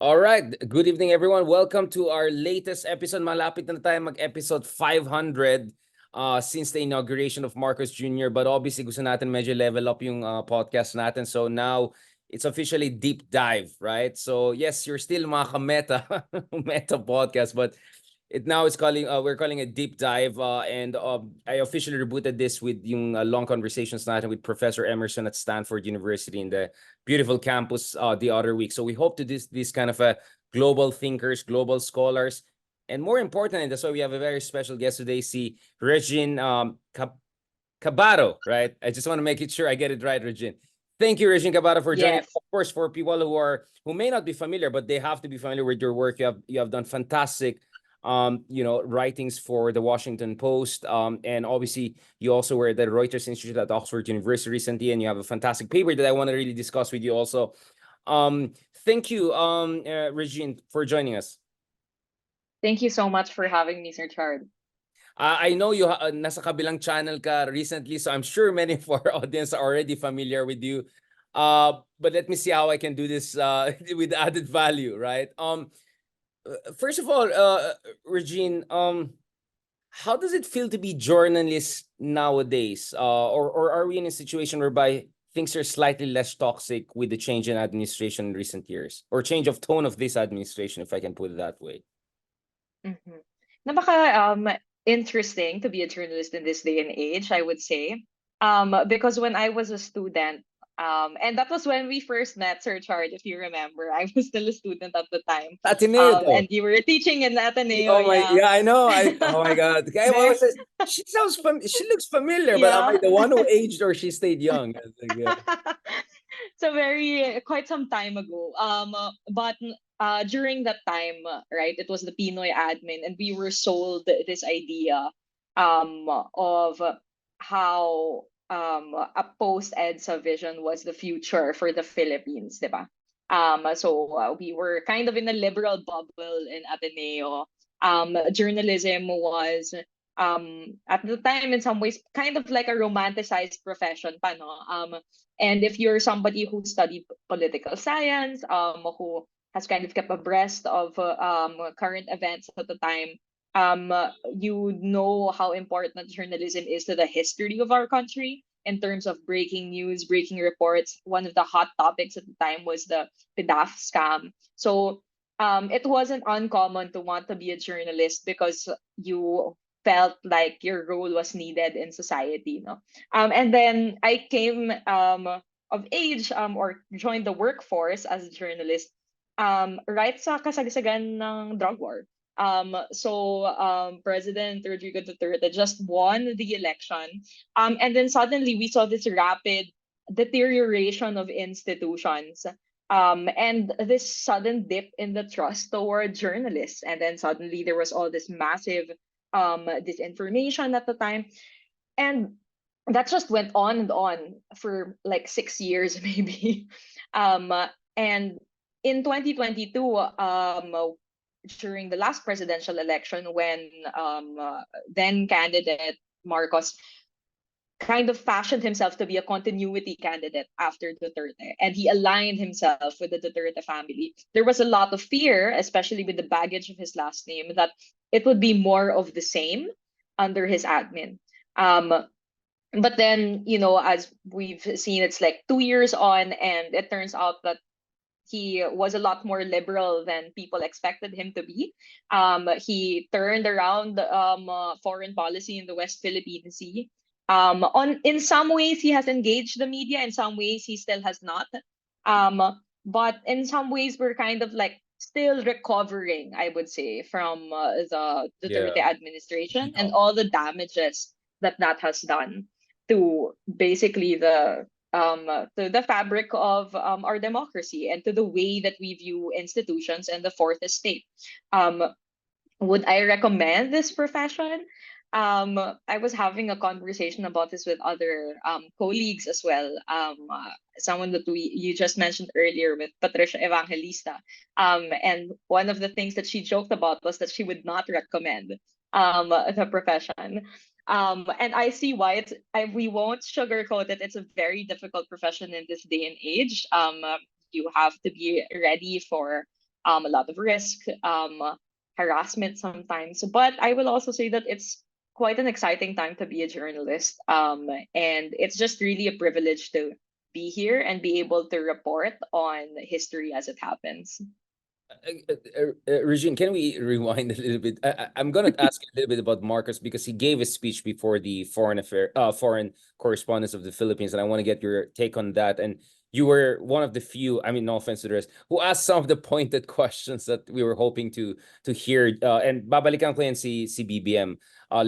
All right. Good evening, everyone. Welcome to our latest episode. Malapit na tayo mag-episode 500 since the inauguration of Marcos Jr. But obviously, gusto natin medyo level up yung podcast natin. So now, it's officially deep dive, right? So yes, you're still mga ka-meta, meta podcast, but we're calling it deep dive. And I officially rebooted this with yung long conversations natin with Professor Emerson at Stanford University in the beautiful campus the other week. So we hope to this kind of global thinkers, global scholars, and more importantly, that's why we have a very special guest today, see Regine Cabato, right? I just want to make it sure I get it right, Regine. Thank you, Regine Cabato, for joining. Yes. Of course, for people who may not be familiar, but they have to be familiar with your work. You have done fantastic writings for the Washington Post. And obviously you also were at the Reuters Institute at Oxford University recently, and you have a fantastic paper that I want to really discuss with you also. Thank you, Regine, for joining us. Thank you so much for having me, Sir Chard. I know you nasa kabilang channel ka recently, so I'm sure many of our audience are already familiar with you. But let me see how I can do this with added value, right? First of all, Regine, how does it feel to be journalists nowadays? Or are we in a situation whereby things are slightly less toxic with the change in administration in recent years, or change of tone of this administration, if I can put it that way? Mhm. Napaka interesting to be a journalist in this day and age, I would say. Because when I was a student, and that was when we first met, Sir Chard, if you remember. I was still a student at the time. Ateneo to. And you were teaching in Ateneo, Oh my, yeah. yeah, I know. Oh my God. Kaya There, she she looks familiar, but am I yeah. the one who aged or she stayed young? It's like, yeah. So quite some time ago. But during that time, right, it was the Pinoy admin, and we were sold this idea of how a post EDSA vision was the future for the Philippines, diba? So we were kind of in a liberal bubble in Ateneo. Journalism was at the time in some ways kind of like a romanticized profession pa, no? And if you're somebody who studied political science, who has kind of kept abreast of current events at the time, you know how important journalism is to the history of our country in terms of breaking news, breaking reports. One of the hot topics at the time was the PDAF scam. So it wasn't uncommon to want to be a journalist because you felt like your role was needed in society, no? And then I came of age or joined the workforce as a journalist right sa kasagsagan ng drug war. President Rodrigo Duterte just won the election. And then suddenly we saw this rapid deterioration of institutions. And this sudden dip in the trust toward journalists. And then suddenly there was all this massive disinformation at the time. And that just went on and on for like 6 years maybe. um and in 2022, during the last presidential election, when then candidate Marcos kind of fashioned himself to be a continuity candidate after Duterte, and he aligned himself with the Duterte family. There was a lot of fear, especially with the baggage of his last name, that it would be more of the same under his admin. Um, but then, as we've seen, it's like 2 years on, and it turns out that he was a lot more liberal than people expected him to be. He turned around foreign policy in the West Philippine Sea. On in some ways, he has engaged the media. In some ways, he still has not. But in some ways, we're kind of like still recovering, I would say, from the Duterte Yeah. administration and all the damages that has done to basically to the fabric of our democracy and to the way that we view institutions and the fourth estate. Um, would I recommend this profession? I was having a conversation about this with other colleagues as well. Someone that you just mentioned earlier with Patricia Evangelista. And one of the things that she joked about was that she would not recommend the profession. And I see why we won't sugarcoat it. It's a very difficult profession in this day and age. You have to be ready for a lot of risk, harassment sometimes. But I will also say that it's quite an exciting time to be a journalist. And it's just really a privilege to be here and be able to report on history as it happens. Regine, can we rewind a little bit? I'm gonna ask a little bit about Marcos because he gave a speech before the foreign correspondence of the Philippines, and I want to get your take on that. And you were one of the few, I mean, no offense to the rest, who asked some of the pointed questions that we were hoping to hear. And babalikan ko yan si BBM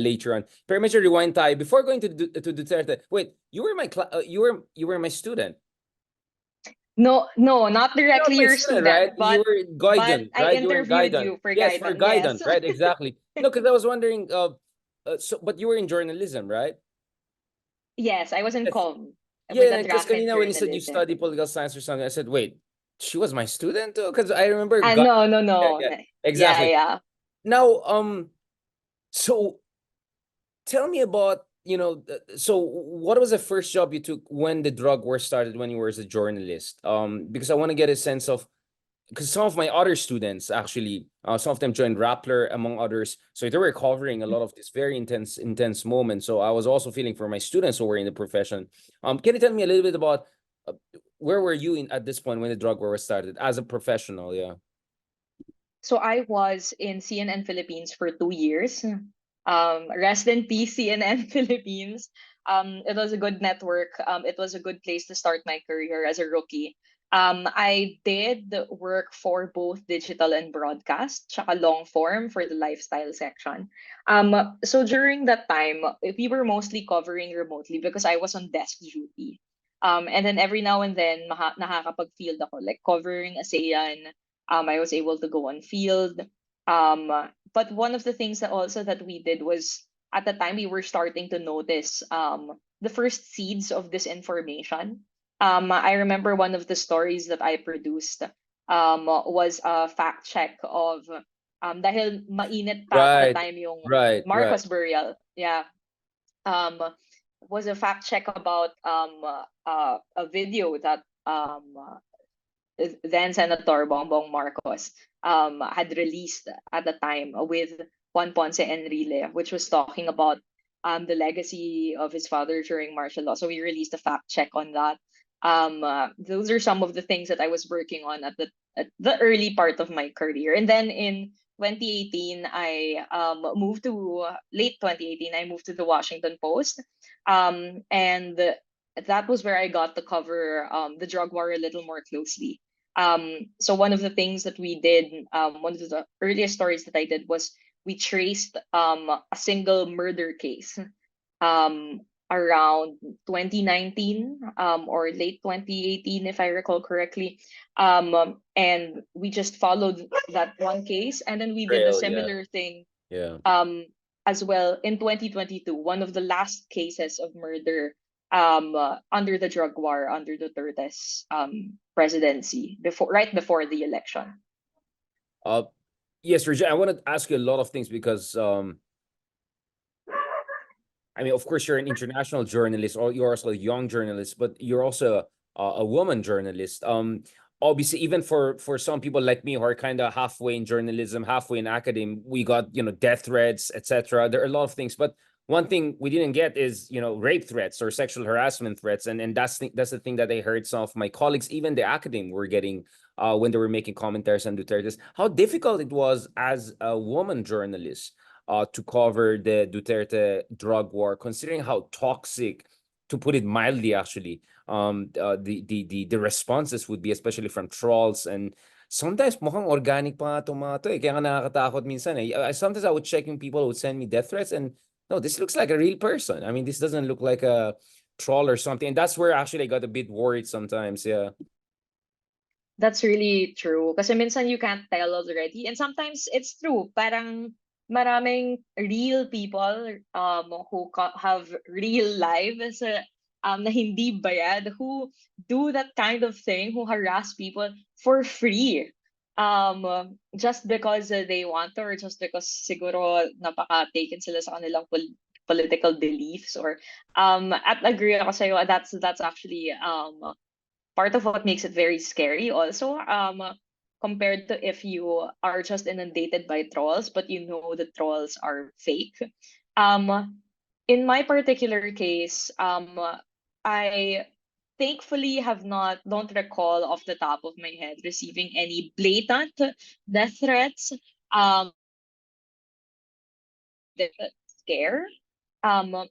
later on. Pero medyo rewind tayo before going to Duterte. Wait, you were my student. No, no, not You're not directly my your student, right? student, You were but Guidon, I right? You were in interviewed Guidon. you for Yes, for Gaidon. Yes. Guidon, right? Exactly. No, because I was wondering, but you were in journalism, right? Yes, I was in Yes. com with Yeah, a because track in kanina when you said you journalism. study political science or something, I said, wait, she was my student too? Because I remember No, no, Yeah, no. yeah, Yeah, exactly. yeah. Now, so tell me about, so what was the first job you took when the drug war started when you were as a journalist? Because I want to get a sense of because some of my other students actually, some of them joined Rappler among others. So they were covering a lot of this very intense moments. So I was also feeling for my students who were in the profession. Can you tell me a little bit about uh, where were you in at this point when the drug war was started as a professional? Yeah. So I was in CNN Philippines for 2 years. Rest in peace, CNN Philippines. It was a good network. It was a good place to start my career as a rookie. I did work for both digital and broadcast, tsaka long form for the lifestyle section. So during that time, we were mostly covering remotely because I was on desk duty. And then every now and then, nakakapag-field ako, like covering ASEAN. I was able to go on field. But one of the things that also that we did was at the time we were starting to notice the first seeds of disinformation. I remember one of the stories that I produced was a fact check of dahil mainit pa at the Right, time yung right. Marcos burial. Yeah. Um, was a fact check about a video that then Senator Bongbong Marcos had released at the time with Juan Ponce Enrile, which was talking about the legacy of his father during martial law. So we released a fact check on that. Those are some of the things that I was working on at the early part of my career. And then in 2018, I moved to late 2018. I moved to the Washington Post, and that was where I got to cover the drug war a little more closely. So one of the things that we did, one of the earliest stories that I did was we traced a single murder case um, around 2019 or late 2018, if I recall correctly. And we just followed that one case, and then we did a Trail, yeah, similar thing yeah. um, as well in 2022, one of the last cases of murder under the drug war under Duterte's presidency right before the election. Uh, yes, Regina, I want to ask you a lot of things because I mean, of course, you're an international journalist, or you're also a young journalist, but you're also a woman journalist. Obviously, even for some people like me who are kind of halfway in journalism, halfway in academia, we got death threats, etc. There are a lot of things, but one thing we didn't get is rape threats or sexual harassment threats, and that's the thing that I heard some of my colleagues, even the academe, were getting when they were making commentaries on Duterte's. How difficult it was as a woman journalist to cover the Duterte drug war, considering how toxic, to put it mildly, actually, the responses would be, especially from trolls. And sometimes mukhang organic pa nga itong mga to eh. Kaya nga nakakatakot minsan eh. Sometimes I would check yung people who would send me death threats and no, this looks like a real person. I mean, this doesn't look like a troll or something. And that's where actually I got a bit worried sometimes. Yeah. That's really true. Kasi minsan you can't tell already. And sometimes it's true. Parang maraming real people who have real lives na hindi bayad, who do that kind of thing, who harass people for free. Just because they want to, or just because siguro napaka-taken sila sa kanilang political beliefs, or at agree ako sa'yo, that's actually part of what makes it very scary also. compared to if you are just inundated by trolls, but you know the trolls are fake. Um, in my particular case, I thankfully have not don't recall off the top of my head receiving any blatant death threats. Death scare,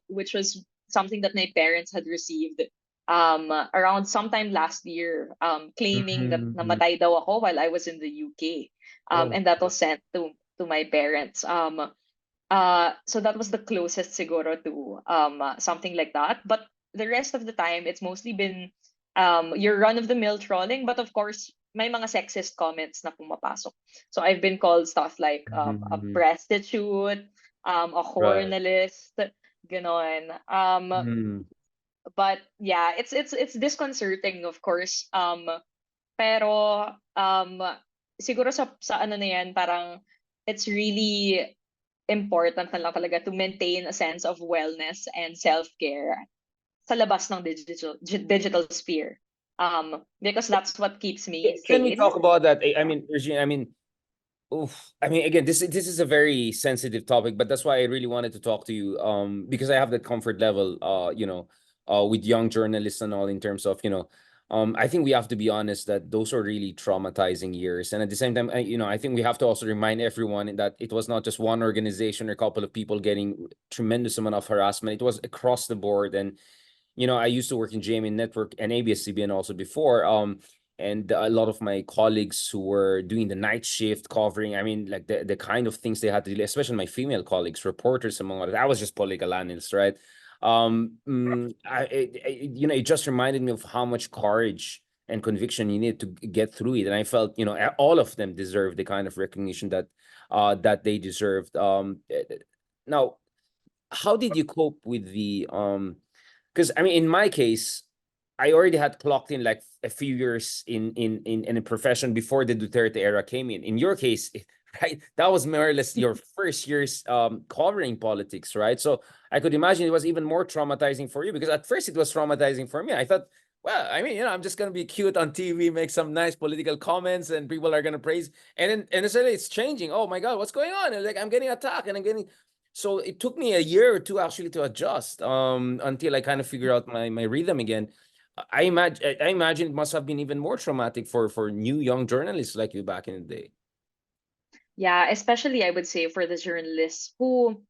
which was something that my parents had received around sometime last year, claiming that Mhm. namatay daw ako while I was in the UK. Oh, And that was sent to my parents. So that was the closest siguro to something like that. But the rest of the time, it's mostly been your run-of-the-mill trolling. But of course, may mga sexist comments na pumapasok. So I've been called stuff like a mhm. prostitute, a Right. journalist, ganon. Mhm. But yeah, it's disconcerting, of course. Pero siguro sa ano na yan, parang it's really important na lang talaga to maintain a sense of wellness and self-care sa labas ng digital sphere. Because that's what keeps me Can we sane. talk about that? I Yeah. mean, Regine, oof. I mean, again, this is a very sensitive topic, but that's why I really wanted to talk to you. Because I have that comfort level, with young journalists and all in terms of, I think we have to be honest that those are really traumatizing years. And at the same time, I think we have to also remind everyone that it was not just one organization or a couple of people getting tremendous amount of harassment. It was across the board. And I used to work in GMA Network and ABS-CBN also before. And a lot of my colleagues who were doing the night shift covering, I mean, like the kind of things they had to do, especially my female colleagues, reporters, among others. I was just political analyst, right? It just reminded me of how much courage and conviction you need to get through it. And I felt, all of them deserve the kind of recognition that they deserved. Now, how did you cope with the because I mean, in my case, I already had clocked in like a few years in a profession before the Duterte era came in. In your case, right, that was more or less your first years covering politics, right? So I could imagine it was even more traumatizing for you because at first it was traumatizing for me. I thought, well, I mean, I'm just gonna be cute on TV, make some nice political comments, and people are gonna praise. And suddenly it's changing. Oh my God, what's going on? And like I'm getting attacked, and I'm getting so it took me a year or two actually to adjust until I kind of figure out my rhythm again. I imagine it must have been even more traumatic for new young journalists like you back in the day. Yeah, especially I would say for the journalists who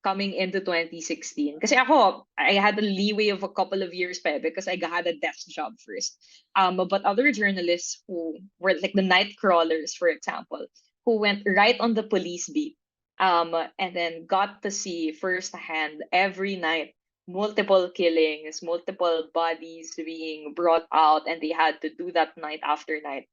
coming into 2016. Kasi ako, I had a leeway of a couple of years pa because I had a desk job first. But other journalists who were like the night crawlers, for example, who went right on the police beat, and then got to see firsthand every night multiple killings, multiple bodies being brought out, and they had to do that night after night.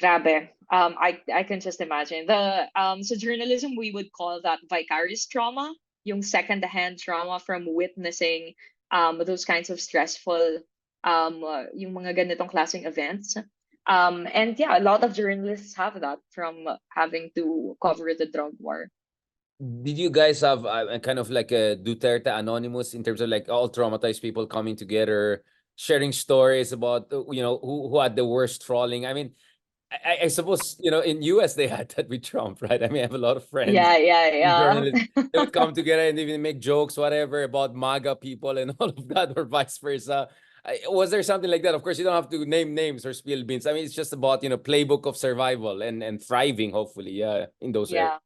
Grabe. I can just imagine. So journalism, we would call that vicarious trauma, yung second-hand trauma from witnessing those kinds of stressful yung mga ganitong klaseng events. And yeah, a lot of journalists have that from having to cover the drug war. Did you guys have a kind of like a Duterte Anonymous in terms of like all traumatized people coming together, sharing stories about who had the worst trolling? I mean, I suppose in US they had that with Trump, right? I mean, I have a lot of friends Yeah, yeah, journalists. They yeah. would come together and even make jokes, whatever, about MAGA people and all of that, or vice versa. Was there something like that? Of course, you don't have to name names or spill beans. I mean, it's just about playbook of survival and thriving, hopefully, yeah, in those areas. Yeah.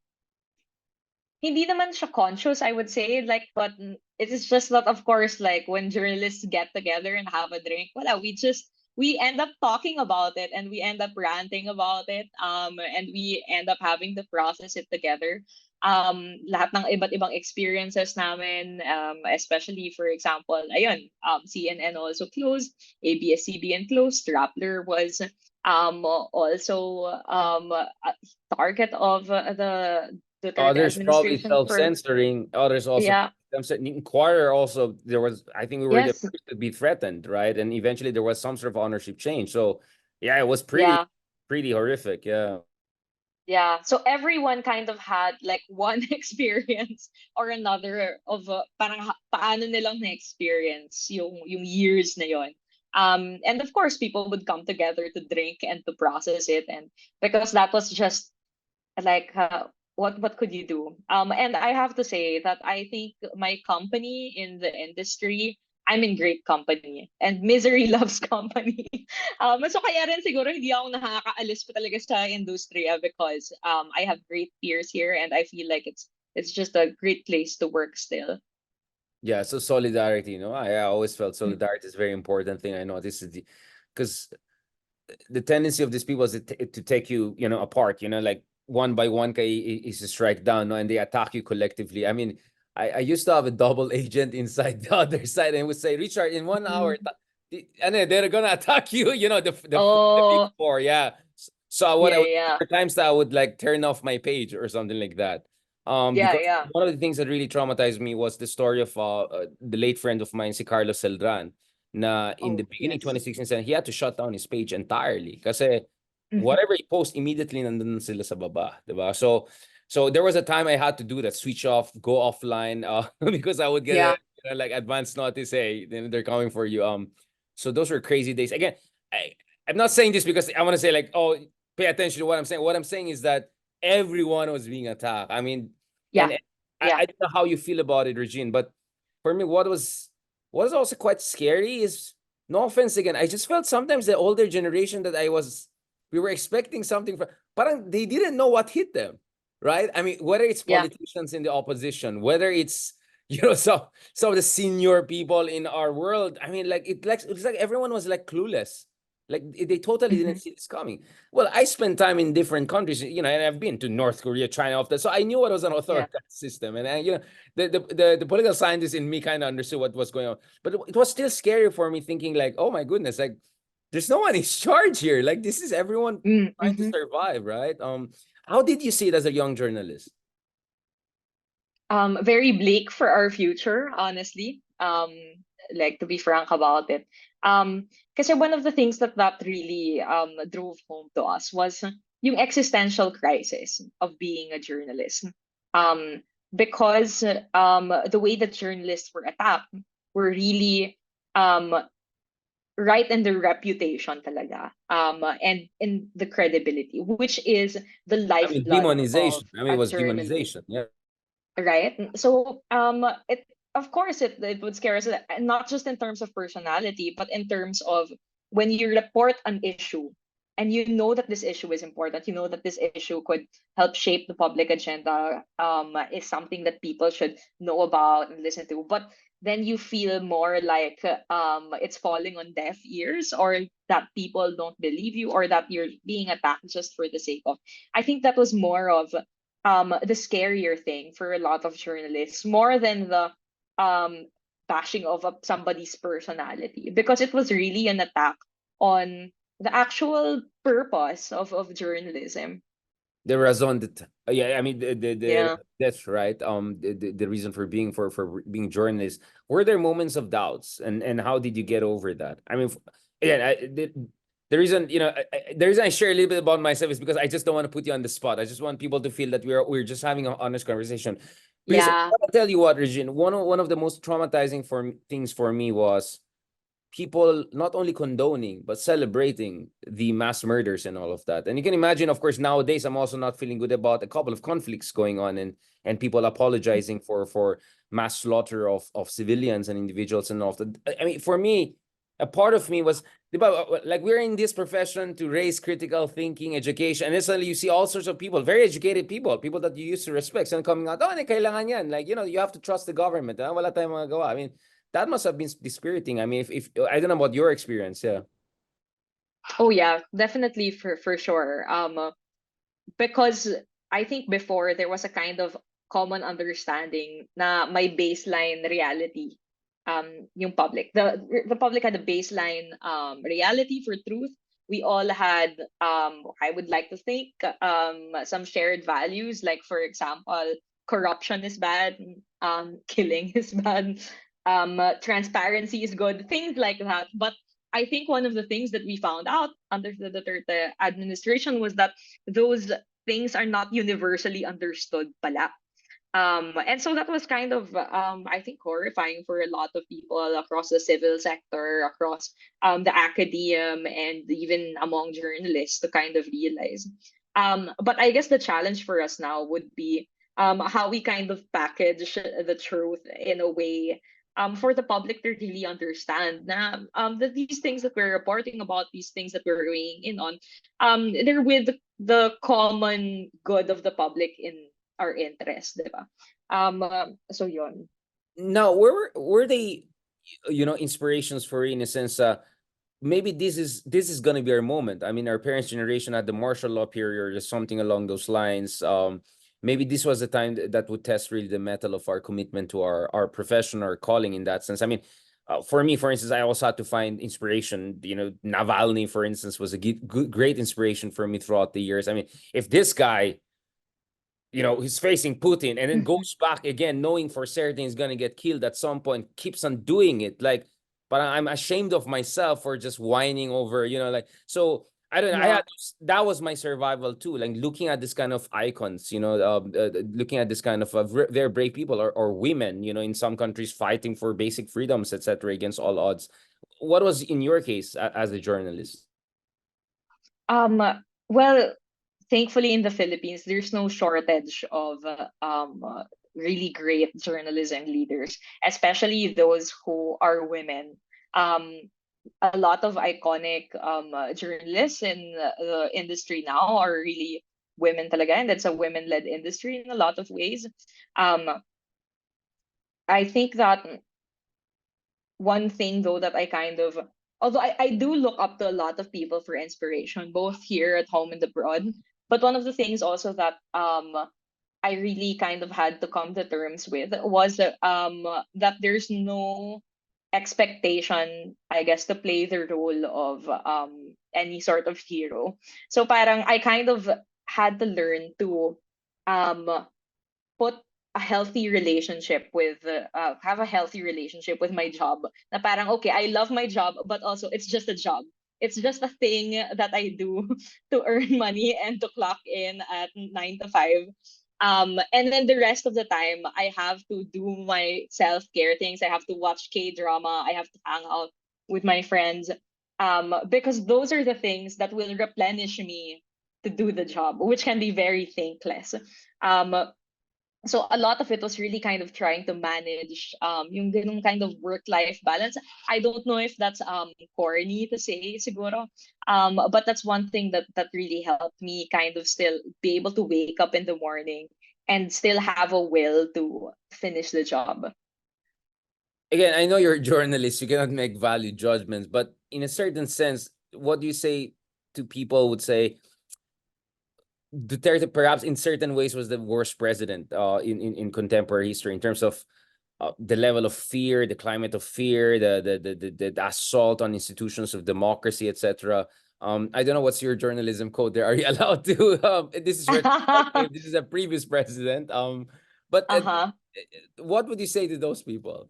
Hindi naman siya conscious, I would say. Like, but it is just that, of course, like when journalists get together and have a drink, wala, we end up talking about it and we end up ranting about it. And we end up having to process it together. Lahat ng iba't ibang experiences namin, especially for example, ayun, CNN also closed, ABS-CBN closed, Rappler was also a target of the Duterte Others probably administration for, self-censoring. Others also yeah, Inquirer also there was I think we were the yes, first to be threatened, right? And eventually there was some sort of ownership change. So yeah, it was pretty yeah, pretty horrific. Yeah. yeah. So everyone kind of had like one experience or another of paano nilang na-experience yung years na yon. And of course, people would come together to drink and to process it, and because that was just like what could you do? And I have to say that I think my company in the industry, I'm in great company, and misery loves company. So kaya rin siguro hindi ako nakakaalis pa talaga sa industriya, because I have great peers here, and I feel like it's just a great place to work still. Yeah, so solidarity, I always felt Mm. solidarity is a very important thing. I know this is because the tendency of these people is to take you, apart, like one by one is to strike down, no? And they attack you collectively. I mean, I used to have a double agent inside the other side and would say, Richard, in 1 hour, Mm. and then they're gonna attack you, the big Oh, four, yeah. So what yeah, I would yeah, there were times that I would like turn off my page or something like that. yeah, Because yeah. one of the things that really traumatized me was the story of the late friend of mine, si Carlos Celdran, na in the Oh, beginning yes. 2016, he had to shut down his page entirely kasi Mhm. whatever he post immediately nandun sila sa baba, 'di ba? So there was a time I had to do that, switch off, go offline, because I would get a Yeah, like advance notice, hey, they're coming for you. So those were crazy days. Again, I I'm not saying this because I want to say like, oh, pay attention to what I'm saying. What I'm saying is that everyone was being attacked. I mean, yeah, and yeah, I don't know how you feel about it, Regine, but for me, what was also quite scary is, no offense again, I just felt sometimes the older generation that we were expecting something from, parang they didn't know what hit them, right? I mean, whether it's yeah. politicians in the opposition, whether it's some of the senior people in our world. I mean, like it's like everyone was like clueless. Like they totally didn't Mhm. see this coming. Well, I spent time in different countries, and I've been to North Korea, China, often, so I knew what was an Yeah. authoritarian system, and the political scientist in me kind of understood what was going on, but it was still scary for me, thinking like, oh my goodness, like there's no one in charge here. Like this is everyone Mm, trying to mhm. survive, right? How did you see it as a young journalist? Very bleak for our future, honestly. Like, to be frank about it. Because one of the things that really drove home to us was yung existential crisis of being a journalist. Um, because the way that journalists were attacked were really um right in the reputation talaga, and in the credibility, which is the I mean, lifeblood of demonization. I mean, it a was journalist, demonization. Yeah. right? So it, of course, it would scare us, not just in terms of personality, but in terms of when you report an issue and you know that this issue is important, you know that this issue could help shape the public agenda, is something that people should know about and listen to, but then you feel more like it's falling on deaf ears, or that people don't believe you, or that you're being attacked just for the sake of. I think that was more of the scarier thing for a lot of journalists, more than the um bashing of somebody's personality, because it was really an attack on the actual purpose of journalism. The raison d'être. Yeah, I mean Yeah. that's right. The reason for being journalist. Were there moments of doubts, and how did you get over that? I mean, again, the reason the reason I share a little bit about myself is because I just don't want to put you on the spot. I just want people to feel that we're just having an honest conversation. Because Yeah. I'll tell you what, Regine, one of the most traumatizing things for me was people not only condoning but celebrating the mass murders and all of that. And you can imagine, of course, nowadays I'm also not feeling good about a couple of conflicts going on, and people apologizing for mass slaughter of civilians and individuals and all of that. I mean, for me, a part of me was, like, we're in this profession to raise critical thinking, education, and then suddenly you see all sorts of people, very educated people that you used to respect, and coming out, oh, kailangan yan. Like, you have to trust the government. Wala tayong magagawa. I mean, that must have been dispiriting. I mean, if I don't know about your experience, yeah. Oh yeah, definitely, for sure. Because I think before there was a kind of common understanding na may baseline reality, yung public, the public had a baseline reality for truth. We all had, I would like to think, some shared values, like, for example, corruption is bad, killing is bad, transparency is good, things like that. But I think one of the things that we found out under the Duterte administration was that those things are not universally understood pala. And so that was kind of, I think, horrifying for a lot of people across the civil sector, across the academe, and even among journalists to kind of realize. But I guess the challenge for us now would be how we kind of package the truth in a way for the public to really understand na, that these things that we're reporting about, these things that we're weighing in on, they're with the common good of the public in our interest, di ba? So yun. Now, were they, inspirations for you in a sense? Maybe this is gonna be our moment. I mean, our parents' generation had the martial law period or something along those lines. Maybe this was the time that would test really the metal of our commitment to our profession or calling in that sense. I mean, for me, for instance, I also had to find inspiration. Navalny, for instance, was a great inspiration for me throughout the years. I mean, if this guy, he's facing Putin and then Mhm. goes back again, knowing for certain he's gonna get killed at some point, keeps on doing it. Like, but I'm ashamed of myself for just whining over, like, so I don't know. Yeah. That was my survival too. Like looking at this kind of icons, looking at this kind of very brave people or women, in some countries fighting for basic freedoms, etc., against all odds. What was in your case as a journalist? Um, well, thankfully in the Philippines, there's no shortage of really great journalism leaders, especially those who are women. Um, a lot of iconic journalists in the industry now are really women talaga, and it's a women-led industry in a lot of ways. Um, I think that one thing though that I kind of, although I do look up to a lot of people for inspiration, both here at home and abroad. But one of the things also that I really kind of had to come to terms with was that there's no expectation, I guess, to play the role of any sort of hero. So parang I kind of had to learn to um put a healthy relationship with have a healthy relationship with my job, na parang okay, I love my job, but also it's just a job, it's just a thing that I do to earn money and to clock in at 9 to 5, and then the rest of the time I have to do my self-care things. I have to watch K drama, I have to hang out with my friends, because those are the things that will replenish me to do the job, which can be very thankless. um so a lot of it was really kind of trying to manage yung ganung kind of work life balance. I don't know if that's corny to say siguro, but that's one thing that really helped me kind of still be able to wake up in the morning and still have a will to finish the job. Again, I know you're a journalist, you cannot make value judgments, but in a certain sense, what do you say to people would say Duterte perhaps in certain ways was the worst president in contemporary history in terms of the level of fear, the climate of fear, the assault on institutions of democracy, etc. I don't know what's your journalism code there. Are you allowed to? This is retrospective. This is a previous president. But Uh-huh. what would you say to those people?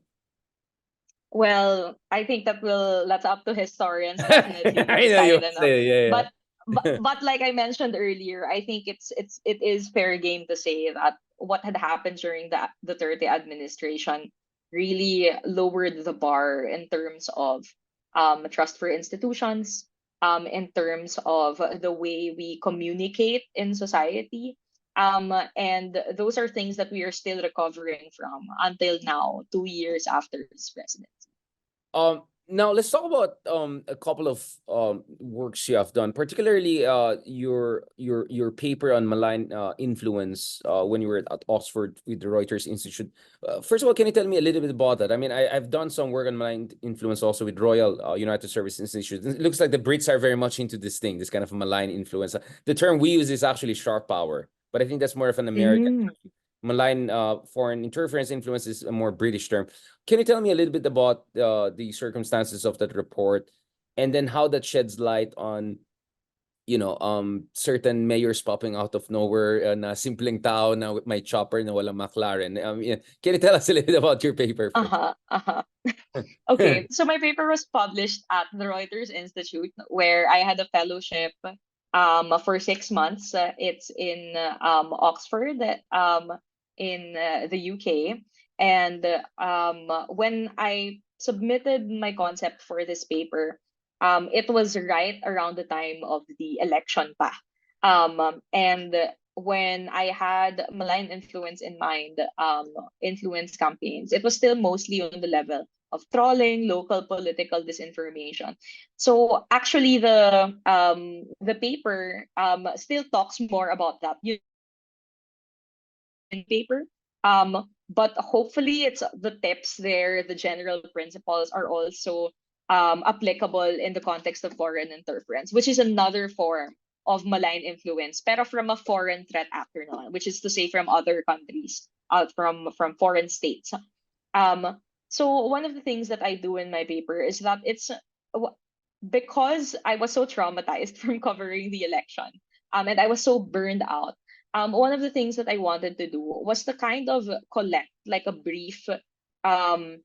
Well, I think that's up to historians definitely to I know you decide, would ano. say, yeah, But yeah. but like I mentioned earlier, I think it is fair game to say that what had happened during the 30 administration really lowered the bar in terms of trust for institutions, in terms of the way we communicate in society. And those are things that we are still recovering from until now, 2 years after his presidency. Now let's talk about a couple of works you have done, particularly your paper on malign influence when you were at Oxford with the Reuters Institute. First of all, can you tell me a little bit about that? I mean, I've done some work on malign influence also with Royal United Service Institute. It looks like the Brits are very much into this thing, this kind of malign influence. The term we use is actually sharp power, but I think that's more of an American Mm. term. Malign foreign interference influence is a more British term. Can you tell me a little bit about the circumstances of that report, and then how that sheds light on, certain mayors popping out of nowhere na simpleng tao na with my chopper na walang McLaren. Yeah. Can you tell us a little bit about your paper first? Uh-huh. Uh-huh. Okay, so my paper was published at the Reuters Institute, where I had a fellowship for 6 months. It's in Oxford. the UK. And when I submitted my concept for this paper, it was right around the time of the election pa. And when I had malign influence in mind, influence campaigns, it was still mostly on the level of trolling, local political disinformation. So actually, the paper still talks more about that. You in paper. But hopefully it's the tips there, the general principles are also applicable in the context of foreign interference, which is another form of malign influence, pero from a foreign threat actor naman, which is to say from other countries, from foreign states. So one of the things that I do in my paper is that because I was so traumatized from covering the election, and I was so burned out. One of the things that I wanted to do was to kind of collect like a brief um,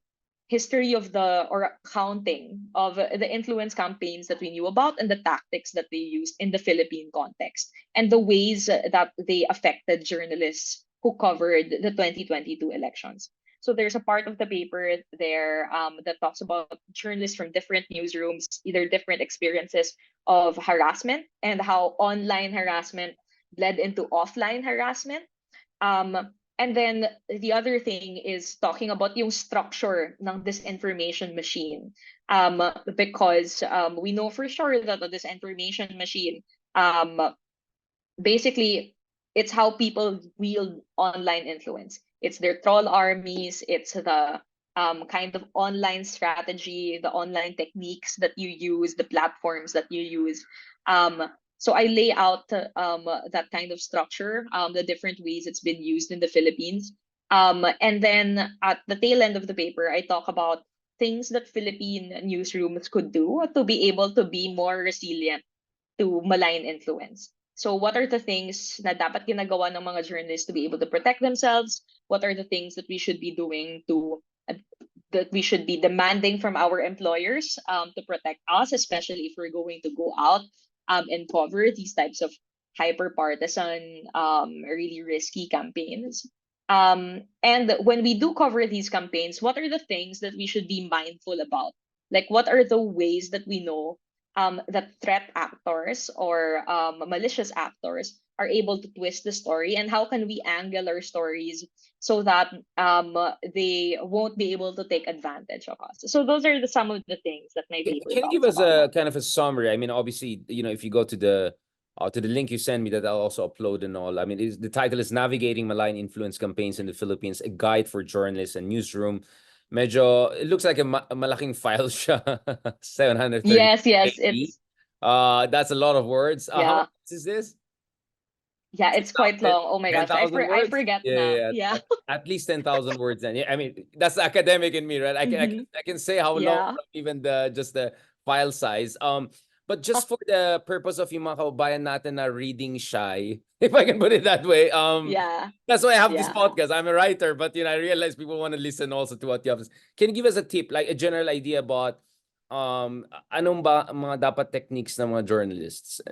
history of the or accounting of the influence campaigns that we knew about and the tactics that they used in the Philippine context and the ways that they affected journalists who covered the 2022 elections. So there's a part of the paper there that talks about journalists from different newsrooms, either different experiences of harassment and how online harassment bled into offline harassment. And then the other thing is talking about yung structure ng disinformation machine. Because we know for sure that the disinformation machine um, basically it's how people wield online influence. It's their troll armies, it's the kind of online strategy, the online techniques that you use, the platforms that you use. So I lay out that kind of structure, the different ways it's been used in the Philippines. And then at the tail end of the paper, I talk about things that Philippine newsrooms could do to be able to be more resilient to malign influence. So what are the things na dapat ginagawa ng mga journalists to be able to protect themselves? What are the things that we should be doing that we should be demanding from our employers to protect us, especially if we're going to go out and cover these types of hyper partisan, really risky campaigns. And when we do cover these campaigns, what are the things that we should be mindful about? Like, what are the ways that we know that threat actors or malicious actors are able to twist the story, and how can we angle our stories so that they won't be able to take advantage of us? So those are some of the things that my paper Can you give talks us about. a kind of a summary? I mean, obviously, if you go to the link you send me that I'll also upload and all. I mean, the title is Navigating Malign Influence Campaigns in the Philippines, a guide for journalists and newsroom. Medyo, it looks like a malaking file siya. 730 Yes, KB. it's That's a lot of words. How yeah, many words is this? yeah, it's quite long. Oh my gosh, 10,000 I words? forget Yeah, now. yeah, Yeah. at least 10,000 words then. Yeah, I mean, that's the academic in me, right? Hmm. I can say how long Yeah. from even just the file size. But just for the purpose of yung mga kababayan natin na reading shy, if I can put it that way, Yeah. that's why I have this Yeah. podcast. I'm a writer, but I realize people want to listen also to what you have to say. Can you give us a tip, like a general idea about anong ba mga dapat techniques ng mga journalists?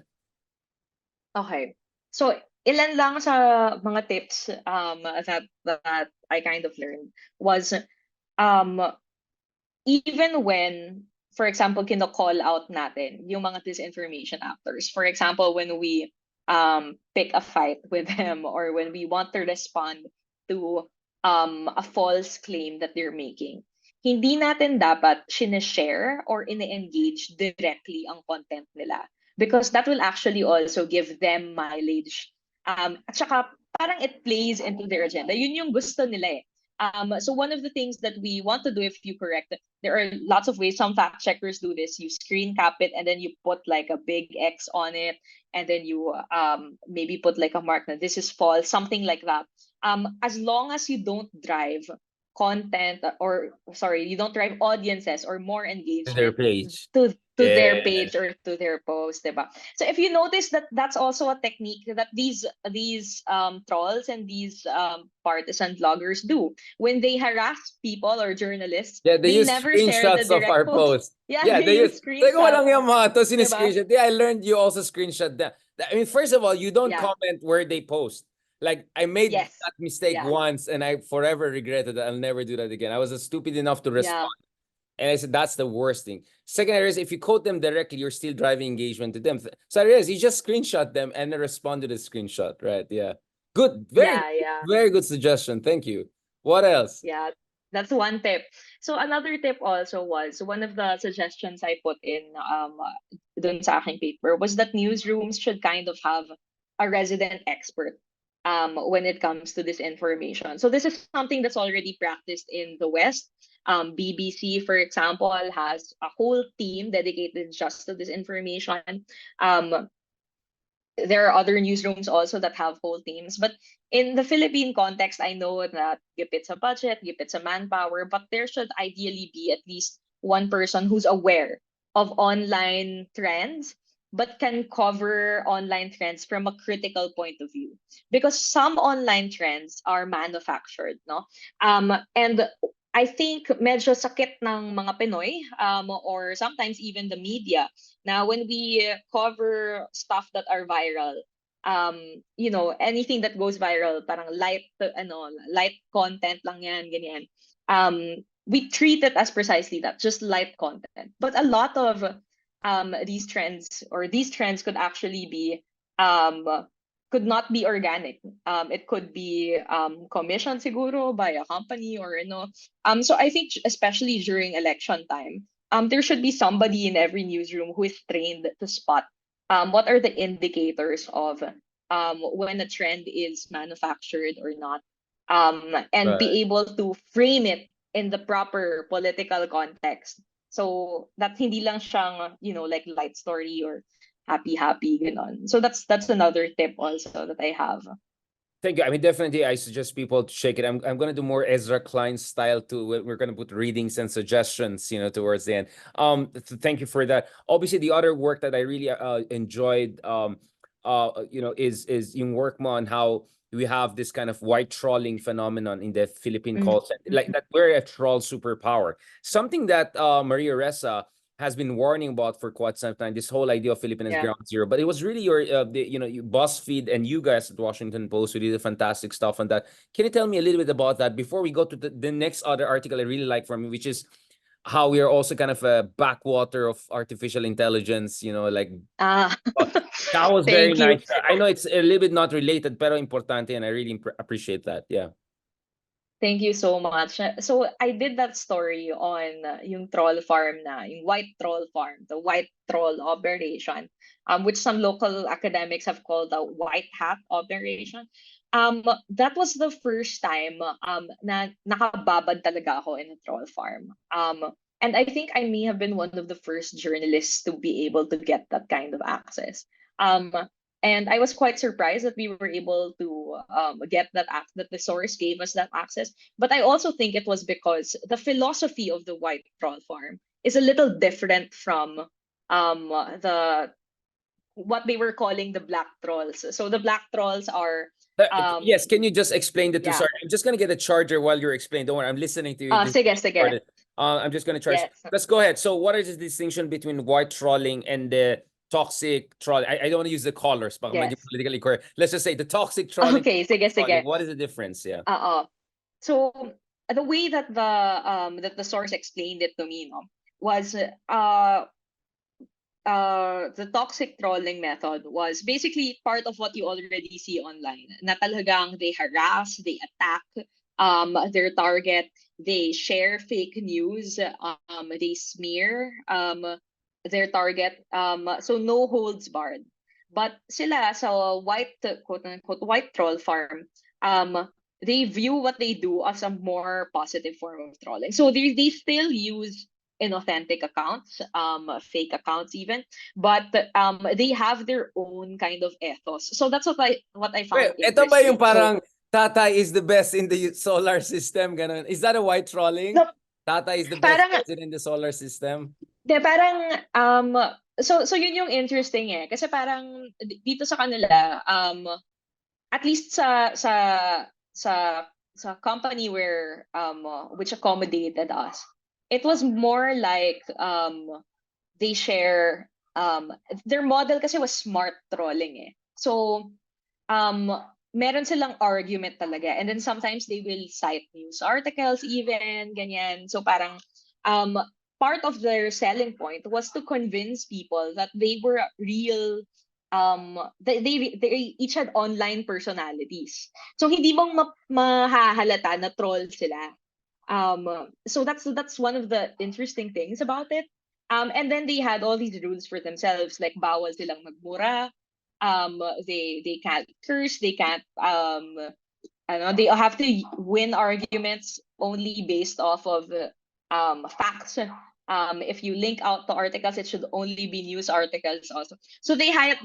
Okay. So, ilan lang sa mga tips that I kind of learned was um even when, for example, kino-call out natin yung mga disinformation actors. For example, when we pick a fight with them or when we want to respond to a false claim that they're making, hindi natin dapat sinishare or ini-engage directly ang content nila because that will actually also give them mileage. At saka parang it plays into their agenda. Yun yung gusto nila eh. So one of the things that we want to do, if you correct, there are lots of ways. Some fact checkers do this. You screen cap it and then you put like a big X on it, and then you maybe put like a mark that this is false, something like that. As long as you don't drive content or sorry, you don't drive audiences or more To their engagement page. to their Yeah. page or to their post, diba? So if you notice that that's also a technique that these trolls and these partisan bloggers do when they harass people or journalists, Yeah, they they use never share the screenshots of direct our post. post. Yeah, Yeah, they they use use like walang screenshots, yung mga to diba? screenshot. Yeah, I learned you also screenshot that. I mean, first of all, you don't Yeah. comment where they post. Like I made Yes. that mistake Yeah. once and I forever regretted it. I'll never do that again. I was stupid enough to Yeah. respond. And I said, that's the worst thing. Second area is if you quote them directly, you're still driving engagement to them. So I realized you just screenshot them and then respond to the screenshot, right? Yeah. Good. Yeah. Yeah. Very good suggestion. Thank you. What else? Yeah, that's one tip. So another tip also was one of the suggestions I put in dun sa aking paper was that newsrooms should kind of have a resident expert when it comes to this information. So this is something that's already practiced in the West. BBC, for example, has a whole team dedicated just to this information. Um, there are other newsrooms also that have whole teams. But in the Philippine context, I know that give it's a budget, give it's a manpower, but there should ideally be at least one person who's aware of online trends, but can cover online trends from a critical point of view. Because some online trends are manufactured, no? And I think medyo sakit ng mga Pinoy or sometimes even the media. Now, when we cover stuff that are viral, anything that goes viral, parang light content lang yan, ganyan. We treat it as precisely that, just light content. But a lot of these trends could actually be um, could not be organic. It could be commissioned siguro by a company or so I think especially during election time, there should be somebody in every newsroom who is trained to spot what are the indicators of when a trend is manufactured or not, and Right. be able to frame it in the proper political context. So that hindi lang siyang, like light story or happy ganon. So that's another tip also that I have. Thank you. I mean, definitely, I suggest people to check it. I'm gonna do more Ezra Klein style too. We're gonna put readings and suggestions, towards the end. Thank you for that. Obviously, the other work that I really enjoyed, is in work mo on how we have this kind of white trolling phenomenon in the Philippine Mm. call center, like that we're a troll superpower. Something that Maria Ressa has been warning about for quite some time, this whole idea of Philippines Yeah. ground zero. But it was really you BuzzFeed and you guys at Washington Post who did the fantastic stuff on that. Can you tell me a little bit about that before we go to the next other article I really like from you, which is how we are also kind of a backwater of artificial intelligence, like Ah, uh, that was very thank you. nice. I know it's a little bit not related, pero importante, and I really appreciate that. Yeah. Thank you so much. So I did that story on yung troll farm yung white troll farm, the white troll operation, which some local academics have called the white hat operation. That was the first time na nakababad talaga ako in a troll farm. And I think I may have been one of the first journalists to be able to get that kind of access. Um, and I was quite surprised that we were able to get that the source gave us that access. But I also think it was because the philosophy of the white troll farm is a little different from the what they were calling the black trolls. So the black trolls are Yes, can you just explain the two? yeah. Sorry, I'm just gonna get a charger while you're explaining. Don't worry, I'm listening to you. This Sige, sige. recorded. I'm just gonna charge. Yes. Let's go ahead. So, what is the distinction between white trolling and the toxic trolling? I don't want to use the colors, but medyo Yes. politically correct. Let's just say the toxic trolling, Okay, sige, trolling. sige. What is the difference? Yeah. So the way that the source explained it to me, was the toxic trolling method was basically part of what you already see online. Na talagang they harass, they attack their target, they share fake news, they smear their target. So no holds barred. But sila sa white quote unquote white troll farm, they view what they do as a more positive form of trolling. So they still use inauthentic accounts, fake accounts even, but they have their own kind of ethos. So that's what I Wait, found ito ba yung interesting. So parang Tata is the best in the solar system? Ganun. Is that a white trolling? no, Tata is the best parang person in the solar system? parang so yun yung interesting kasi parang dito sa kanila at least sa sa company where which accommodated us, it was more like they share their model kasi was smart trolling. So um meron silang argument talaga. And then sometimes they will cite news articles even, ganyan. So parang um part of their selling point was to convince people that they were real they each had online personalities. So hindi mong mahahalata na troll sila. So that's one of the interesting things about it. And then they had all these rules for themselves, like bawal silang magmura. They can't curse, they can't ano, they have to win arguments only based off of facts. If you link out the articles, it should only be news articles also. So they had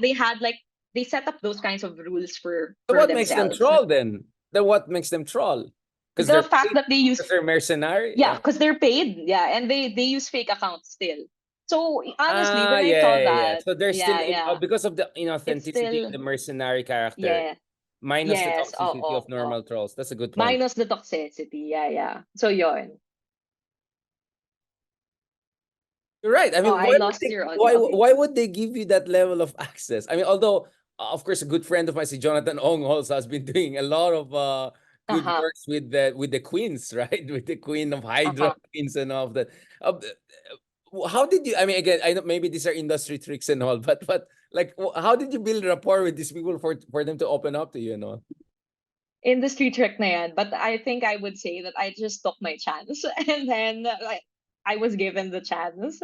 like they set up those kinds of rules So for what makes them themselves. troll then? Then what makes them troll? Because The they're fact paid? that they use, Because they're mercenary? yeah, because they're paid, yeah, and they use fake accounts still. So honestly, Ah, when I yeah, saw yeah, yeah. that, So they're still yeah, in yeah, because of the it's inauthenticity of still, the mercenary character, yeah, minus the yes, oh, toxicity oh, of oh, normal trolls. That's a good point. minus the toxicity, yeah, yeah. So yon. You're right. I Oh, mean, I lost your audio. Okay. why would they give you that level of access? I mean, although of course a good friend of mine, si Jonathan Ong, also has been doing a lot of Uh good huh. works with the queens, right? With the Queen of Uh Hydra huh. queens and all of that. Uh, how did you? I mean, again, I know maybe these are industry tricks and all, but like, how did you build rapport with these people for them to open up to you? You know? Industry trick na yan. But I think I would say that I just took my chance and then like I was given the chance.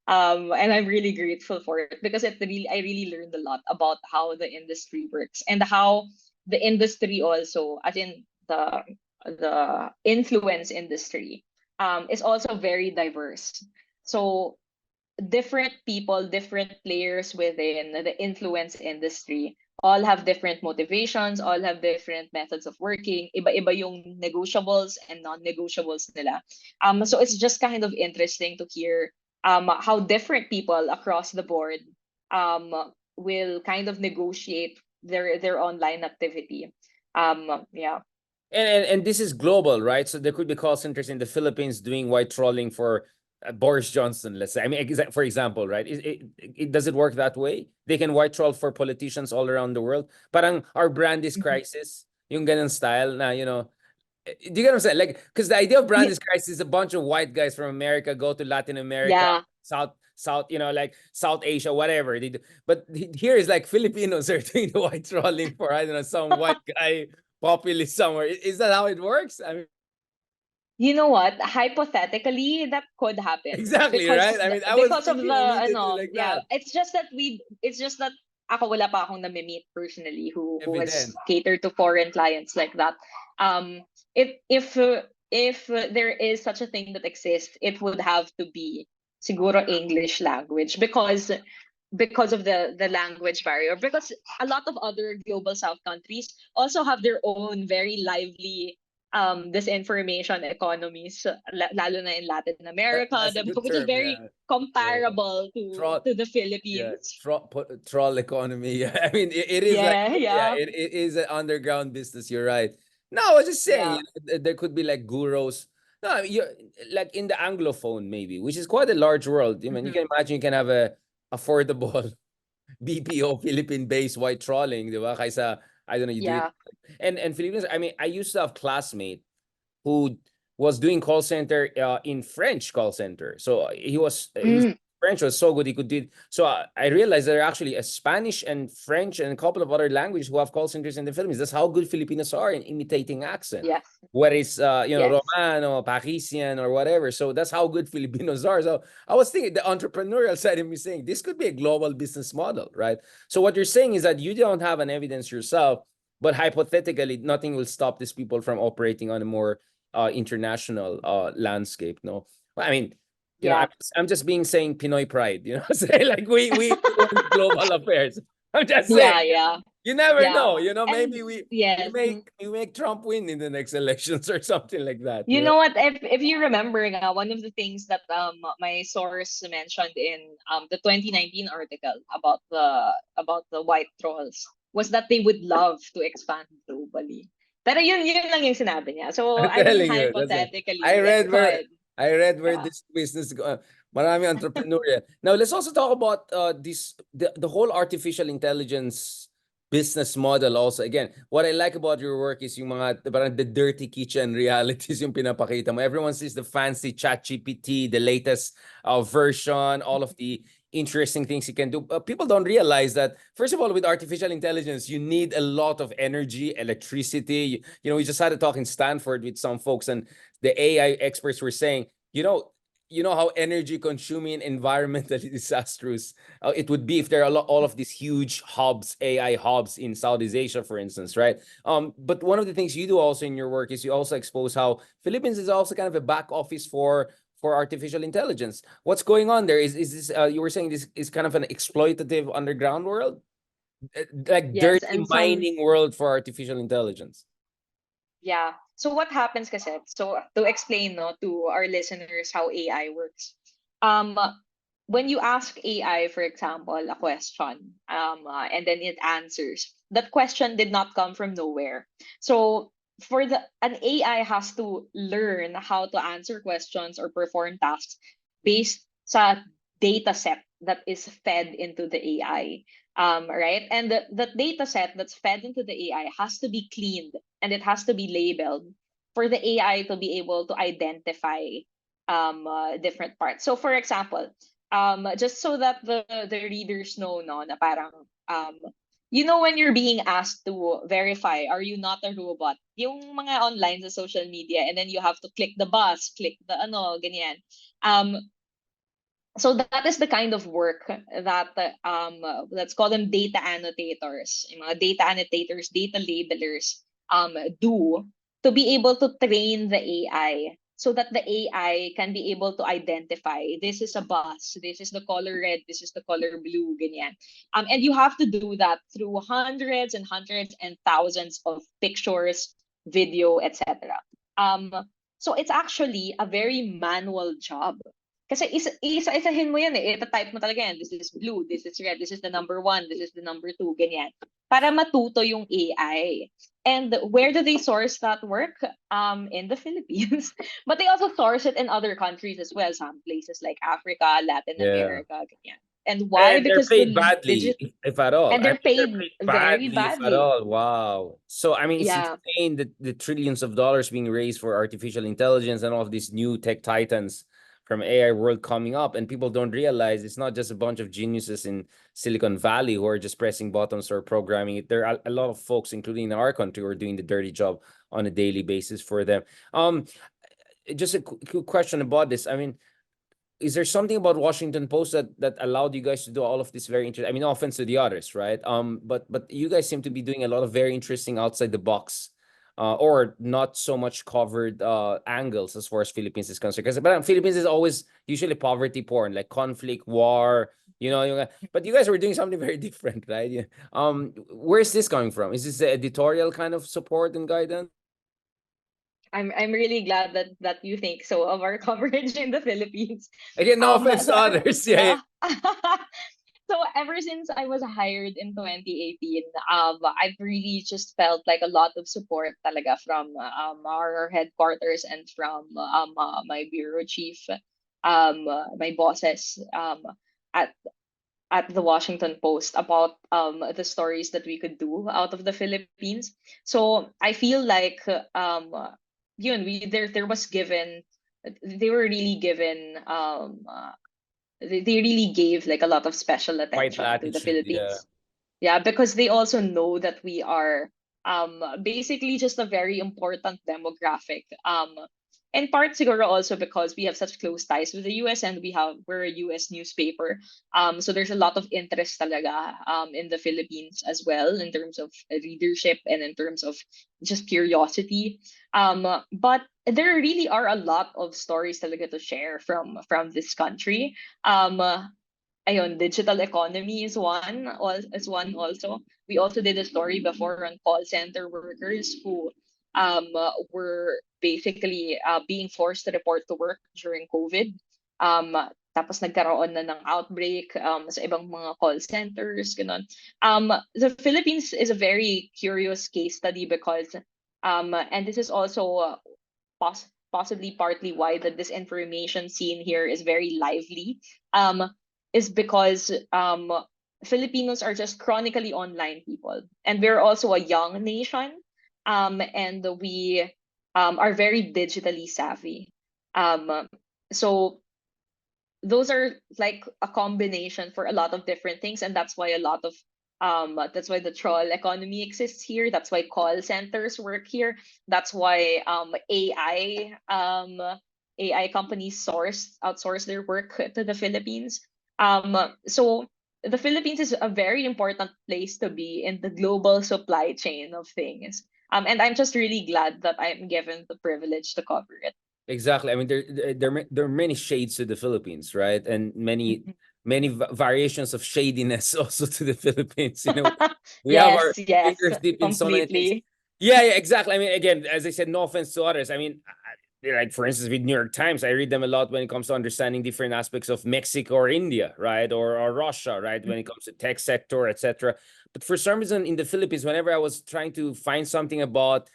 And I'm really grateful for it because I really learned a lot about how the industry works and how the industry also, as in the influence industry, is also very diverse. So different people, different players within the influence industry all have different motivations, all have different methods of working. Iba-iba yung negotiables and non-negotiables nila. So it's just kind of interesting to hear how different people across the board um will kind of negotiate their online activity. Yeah. And this is global, right? So there could be call centers in the Philippines doing white trolling for Boris Johnson, let's say. I mean, for example, right? Does it work that way? They can white troll for politicians all around the world. Parang our brand is Mhm. crisis. Yung ganun style na, do you get what I'm saying? Like, because the idea of brand Yeah. is crisis is a bunch of white guys from America go to Latin America, Yeah. South, like South Asia, whatever. But here is like Filipinos are doing the white trolling for, I don't know, some white guy populist somewhere. Is that how it works? I mean, You know what? Hypothetically, that could happen exactly, right? I mean, I was because of thinking the immediately like yeah. that. It's just that ako wala pa akong nami-meet personally who has Evident. catered to foreign clients like that. Um, if there is such a thing that exists, it would have to be siguro English language because of the language barrier, because a lot of other global south countries also have their own very lively disinformation economies, lalo na in Latin America, That's a good which is term, very yeah. Yeah, yeah. comparable Troll, to the yeah, Philippines. troll economy. Yeah, I mean, it is like, Yeah, yeah, yeah, it is an underground business. You're right. No, I was just saying, yeah. there could be like gurus. No, you like in the Anglophone maybe, which is quite a large world. I mean, you Hmm. can imagine you can have a affordable BPO Philippine-based white trolling, di ba? Kaysa, I don't know, you do it. Yeah. And Filipinos, I mean, I used to have classmate who was doing call center in French call center. So his Mm, French was so good he could do it. So I realized there are actually a Spanish and French and a couple of other languages who have call centers in the Philippines. That's how good Filipinos are in imitating accent. yes, Whether it's yes. Romano, Parisian, or whatever. So that's how good Filipinos are. So I was thinking the entrepreneurial side of me saying this could be a global business model, right? So what you're saying is that you don't have an evidence yourself, but hypothetically, nothing will stop these people from operating on a more international landscape. No, well, I mean, Yeah, I'm just being saying Pinoy pride. Say like we own global affairs. I'm just saying. yeah, yeah, You never yeah. know. And Maybe we yes. make we make Trump win in the next elections or something like that. You know what? If you remember, nga, one of the things that my source mentioned in the 2019 article about the white trolls was that they would love to expand globally. Pero yun lang yung sinabi niya. So I'm I mean, telling you, that's it. I hypothetically, it read where could. I read where Yeah. this business go. Marami entrepreneurial. Now let's also talk about the whole artificial intelligence business model also. Again, what I like about your work is yung mga parang the dirty kitchen realities yung pinapakita mo. Everyone sees the fancy ChatGPT, the latest version, all of the interesting things you can do. People don't realize that, first of all, with artificial intelligence, you need a lot of energy, electricity. We just had a talk in Stanford with some folks, and the AI experts were saying, how energy consuming, environmentally disastrous it would be if there are all of these huge hubs, AI hubs in Southeast Asia, for instance, right? But one of the things you do also in your work is you also expose how Philippines is also kind of a back office for artificial intelligence. What's going on there? Is this you were saying this is kind of an exploitative underground world, like Yes, dirty and some mining world for artificial intelligence? yeah. So what happens kasi, so to explain no to our listeners how AI works. Um when you ask AI, for example, a question, and then it answers, that question did not come from nowhere. So for the an AI has to learn how to answer questions or perform tasks based sa data set that is fed into the AI. Right? And the data set that's fed into the AI has to be cleaned and it has to be labeled for the AI to be able to identify different parts. So for example, just so that the readers know no na parang when you're being asked to verify are you not a robot, yung mga online sa social media, and then you have to click the bus, click the ano ganyan. So that is the kind of work that let's call them data annotators, yung mga data annotators, data labelers do to be able to train the AI so that the AI can be able to identify this is a bus, this is the color red, this is the color blue, ganyan. And you have to do that through hundreds and hundreds and thousands of pictures, video, etc. Um, so it's actually a very manual job. Kasi isa-isahin mo yan eh. Ita-type mo talaga yan. This is blue, this is red, this is the number one, this is the number two, ganyan. Para matuto yung AI. And where do they source that work? In the Philippines. But they also source it in other countries as well. Some places like Africa, Latin Yeah. America, ganyan. And why? And they're Because paid the badly, if at all. and I they're mean, they're paid paid very badly, if at badly. all. Wow. So, I mean, it's Yeah. insane that the trillions of dollars being raised for artificial intelligence and all of these new tech titans from AI world coming up. And people don't realize it's not just a bunch of geniuses in Silicon Valley who are just pressing buttons or programming it. There are a lot of folks, including in our country, who are doing the dirty job on a daily basis for them. Just a quick question about this. I mean, is there something about Washington Post that allowed you guys to do all of this very interesting? I mean, no offense to the others, right? But you guys seem to be doing a lot of very interesting outside the box, or not so much covered angles as far as Philippines is concerned. Because Philippines is always usually poverty porn, like conflict, war. But you guys were doing something very different, right? Yeah. Where's this coming from? Is this the editorial kind of support and guidance? I'm really glad that you think so of our coverage in the Philippines. Again, no offense So to others. Yeah, yeah. so ever since I was hired in 2018, I've really just felt like a lot of support talaga from our headquarters and from my bureau chief, my bosses at the Washington Post about the stories that we could do out of the Philippines. So I feel like there was given they were really given they really gave like a lot of special Quite attention to the latitude. Yeah. Philippines. Yeah, because they also know that we are basically just a very important demographic. In part siguro also because we have such close ties with the US and we're a US newspaper. So there's a lot of interest talaga in the Philippines as well in terms of readership and in terms of just curiosity. But there really are a lot of stories talaga to share from this country. Ayun, digital economy is one also. We also did a story before on call center workers who were basically being forced to report to work during COVID. Tapos nagkaroon na ng outbreak sa ibang mga call centers, ganun. The Philippines is a very curious case study because, and this is also possibly partly why the disinformation scene here is very lively. Is because Filipinos are just chronically online people, and we're also a young nation, and we are very digitally savvy. Um, so those are like a combination for a lot of different things, and that's why the troll economy exists here. That's why call centers work here. That's why AI companies outsource their work to the Philippines. So the Philippines is a very important place to be in the global supply chain of things. And I'm just really glad that I'm given the privilege to cover it. Exactly. I mean, there are many shades to the Philippines, right? And Mhm. many variations of shadiness also to the Philippines. You know, we have our Yes, yes, fingers deep in so many things. completely. Yeah, exactly. I mean, again, as I said, no offense to others. I mean, like for instance, with New York Times, I read them a lot when it comes to understanding different aspects of Mexico or India, right, or Russia, right, when it comes to tech sector, etc. But for some reason, in the Philippines, whenever I was trying to find something about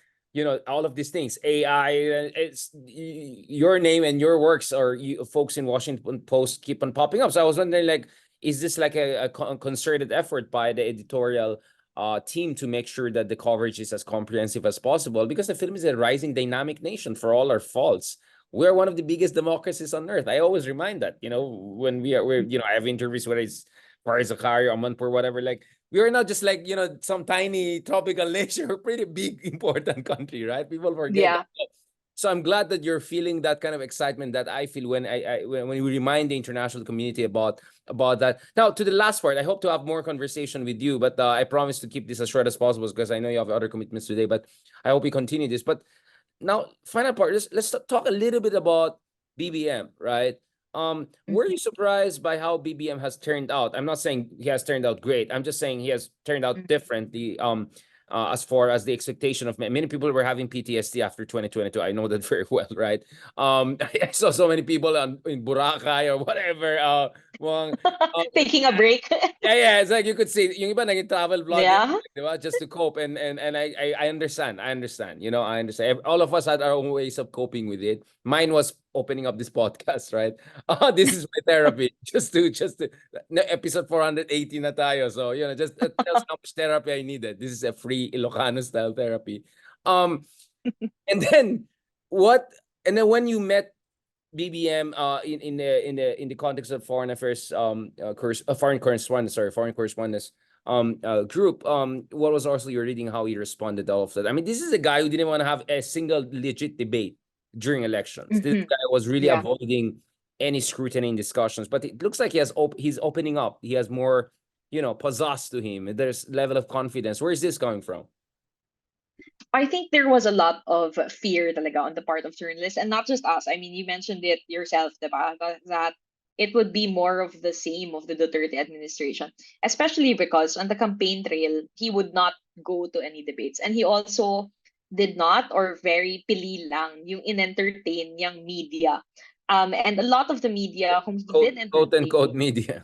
all of these things, AI, it's your name and your works, or you folks in Washington Post keep on popping up. So I was wondering, like, is this like a concerted effort by the editorial team to make sure that the coverage is as comprehensive as possible? Because the Philippines is a rising dynamic nation, for all our faults. We're one of the biggest democracies on earth. I always remind that, when I have interviews, whether it's Farid Zakaria or Manpur, whatever, like, we are not just like, some tiny tropical nation. We're a pretty big, important country, right? People forget that. Yeah. So I'm glad that you're feeling that kind of excitement that I feel when when we remind the international community about that. Now, to the last part, I hope to have more conversation with you, but I promise to keep this as short as possible because I know you have other commitments today. But I hope we continue this. But now, final part. Let's talk a little bit about BBM, right? Were Mhm, you surprised by how BBM has turned out? I'm not saying he has turned out great. I'm just saying he has turned out mhm. differently. As far as the expectation of many people were having PTSD after 2022. I know that very well, right? I saw so many people in Boracay or whatever. Uh, Taking a break. yeah, it's like you could see yung iba naging travel vlogger, Yeah. di ba? Just to cope, and I understand. I understand. I understand. All of us had our own ways of coping with it. Mine was opening up this podcast, right? This is my therapy. Just to episode 480 na tayo. So, just tells how much therapy I needed. This is a free Ilocano style therapy. Um and then what and then when you met BBM in the context of foreign affairs foreign correspondence, group, what was also your reading how he responded to all of that? I mean, this is a guy who didn't want to have a single legit debate during elections. This Mhm. guy was really Yeah. avoiding any scrutiny in discussions, but it looks like he's opening up. He has more pizzazz to him. There's level of confidence. Where is this coming from? I think there was a lot of fear talaga on the part of journalists, and not just us. I mean, you mentioned it yourself, diba? That it would be more of the same of the Duterte administration, especially because on the campaign trail, he would not go to any debates. And he also did not, or very pili lang, yung in-entertain yung media. And a lot of the media whom he did Quote unquote entertain. media.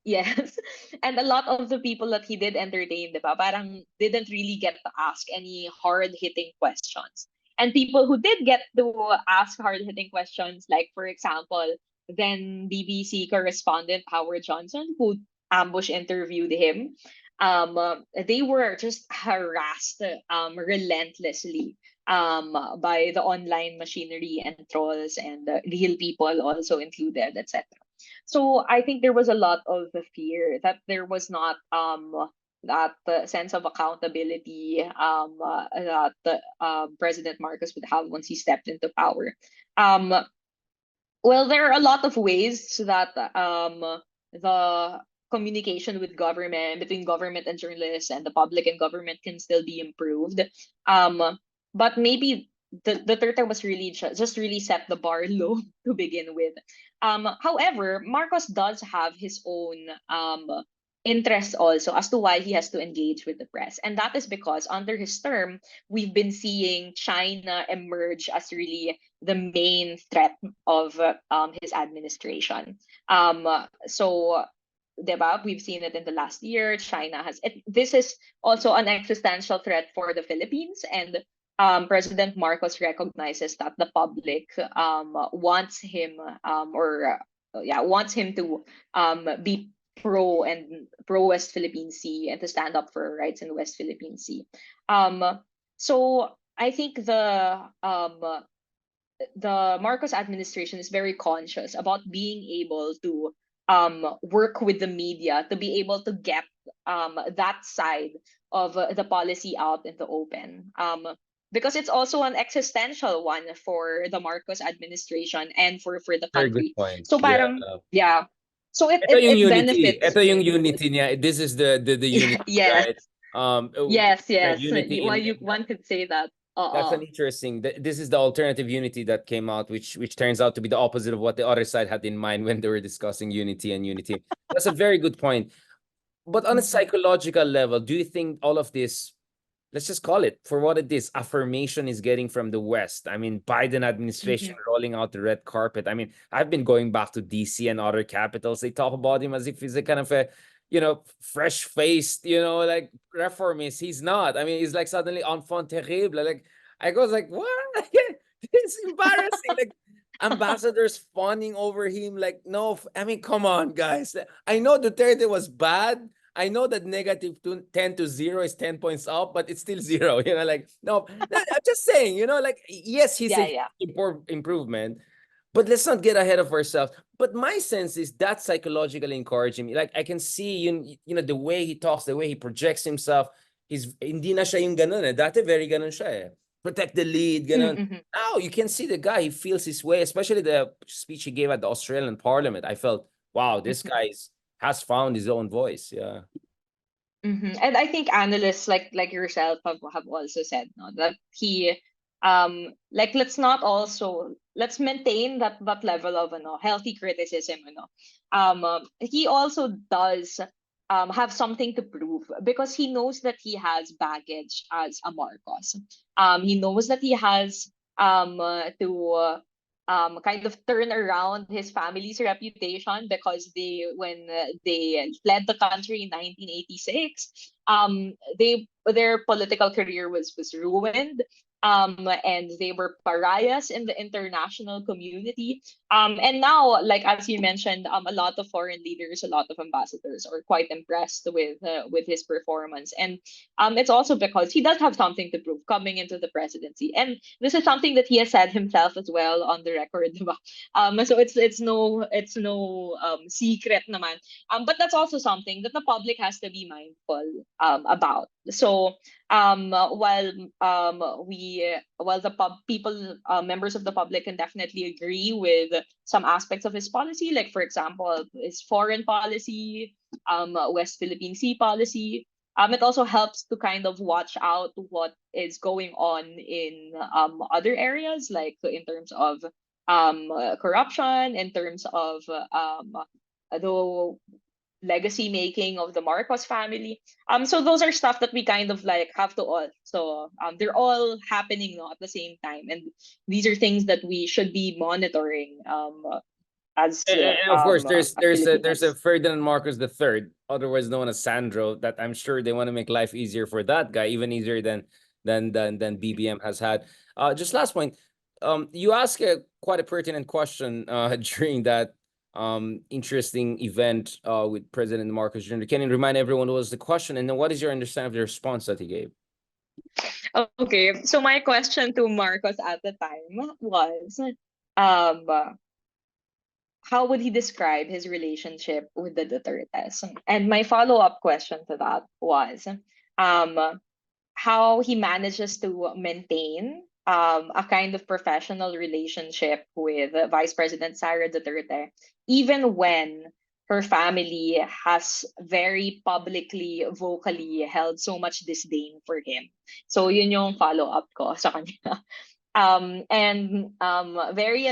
Yes. And a lot of the people that he did entertain, di ba, parang didn't really get to ask any hard-hitting questions. And people who did get to ask hard-hitting questions, like, for example, then BBC correspondent Howard Johnson, who ambush interviewed him, they were just harassed relentlessly by the online machinery and trolls and real people also included, etc. So I think there was a lot of the fear that there was not that sense of accountability that President Marcos would have once he stepped into power. Um, well, there are a lot of ways that the communication with government, between government and journalists, and the public and government can still be improved. But maybe the Duterte was really just really set the bar low to begin with. However, Marcos does have his own interest also as to why he has to engage with the press, and that is because under his term, we've been seeing China emerge as really the main threat of his administration. So, diba, we've seen it in the last year. China has it. This is also an existential threat for the Philippines, and President Marcos recognizes that the public wants him or yeah wants him to be pro West Philippine Sea and to stand up for rights in West Philippine Sea. Um, so I think the Marcos administration is very conscious about being able to work with the media to be able to get that side of the policy out in the open. Because it's also an existential one for the Marcos administration and for the Very good country. point. So Yeah. parang yeah. So it Ito it, yung it unity. benefits Ito yung unity niya. This is the unity, yes. right? Yes, The yes. unity Why in you one could say that. that's an Uh-uh. interesting. This is the alternative unity that came out, which turns out to be the opposite of what the other side had in mind when they were discussing unity and unity. That's a very good point. But on a Mhm, psychological level, do you think all of this, let's just call it for what it is, affirmation is getting from the West? I mean, Biden administration mhm, rolling out the red carpet. I mean, I've been going back to DC and other capitals. They talk about him as if he's a kind of a, fresh faced, like reformist. He's not. I mean, he's like suddenly enfant terrible. Like I was like, what? It's embarrassing. Like ambassadors fawning over him. Like, no, I mean, come on, guys. I know Duterte was bad. I know that negative 10 to 0 is 10 points up, but it's still zero. Like, no, I'm just saying, like, yes, he's a yeah, yeah. improvement, but let's not get ahead of ourselves. But my sense is that psychologically encouraging me. Like, I can see, the way he talks, the way he projects himself. Hindi na siya yung ganun eh. Dati very ganun siya eh. Protect the lead, ganun. Mm-hmm. Now, you can see the guy, he feels his way, especially the speech he gave at the Australian Parliament. I felt, wow, this guy has found his own voice. Yeah. And I think analysts like yourself have also said no that he like let's maintain that level of healthy criticism he also does have something to prove because he knows that he has baggage as a Marcos. He knows that he has to kind of turn around his family's reputation because when they fled the country in 1986, their political career was ruined. And they were pariahs in the international community. And now, like as you mentioned, a lot of foreign leaders, a lot of ambassadors are quite impressed with his performance. And it's also because he does have something to prove coming into the presidency. And this is something that he has said himself as well on the record, diba? So it's no secret naman. But that's also something that the public has to be mindful about. So while while the people members of the public can definitely agree with some aspects of his policy, like for example his foreign policy, West Philippine Sea policy. It also helps to kind of watch out what is going on in other areas, like in terms of corruption, in terms of the legacy making of the Marcos family. So those are stuff that we kind of like have to all. So they're all happening at the same time, and these are things that we should be monitoring as And of course, there's a Filipinos. Ferdinand Marcos the third, otherwise known as Sandro. That I'm sure they want to make life easier for that guy, even easier than BBM has had. Just last point. You asked quite a pertinent question during that interesting event with President Marcos Jr. Can you remind everyone what was the question, and then what is your understanding of the response that he gave? Okay, so my question to Marcos at the time was, um, how would he describe his relationship with the Dutertes? And my follow-up question to that was, um, how he manages to maintain a kind of professional relationship with Vice President Sara Duterte, even when her family has very publicly, vocally held so much disdain for him. So yun yung follow-up ko sa kanya. And very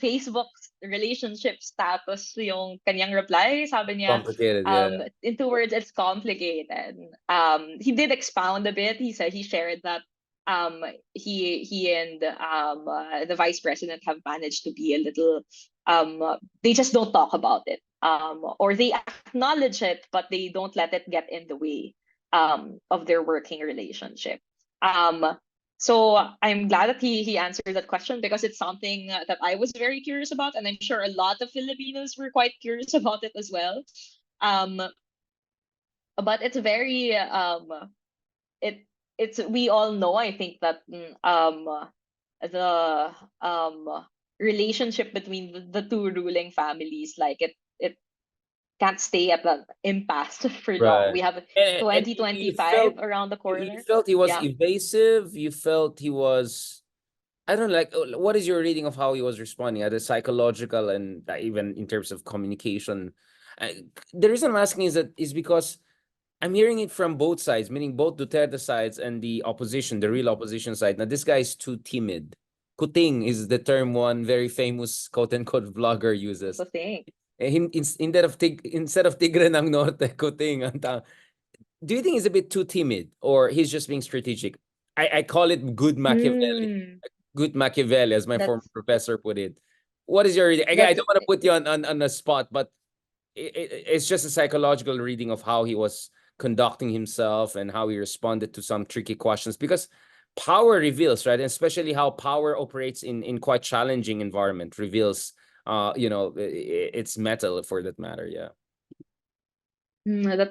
Facebook relationship status yung kanyang reply. Sabi niya, Complicated, yeah. in two words, it's complicated. He did expound a bit. He said he shared that um, he and the vice president have managed to be a little they just don't talk about it. Or they acknowledge it, but they don't let it get in the way of their working relationship. Um, so I'm glad that he answered that question because it's something that I was very curious about, and I'm sure a lot of Filipinos were quite curious about it as well. Um, but it's very it it's we all know, I think, that the relationship between the two ruling families, like it can't stay at the impasse for long. Right. We have And you 2025 felt around the you corner. felt he was Yeah. evasive. You felt he was. I don't know, like. What is your reading of how he was responding at the psychological and even in terms of communication? The reason I'm asking is because I'm hearing it from both sides, meaning both Duterte sides and the opposition, the real opposition side. Now, this guy is too timid. Kuting is the term one very famous quote unquote vlogger uses. So think. Instead of Tigre ng Norte, Kuting ang do you think he's a bit too timid or he's just being strategic? I call it good Machiavelli. Hmm. Good Machiavelli, as my former That's professor put it. What is your reading? Again, I that's don't want to put you on the spot, but it's just a psychological reading of how he was conducting himself and how he responded to some tricky questions because power reveals, right? And especially how power operates in quite challenging environment reveals its metal for that matter. Yeah.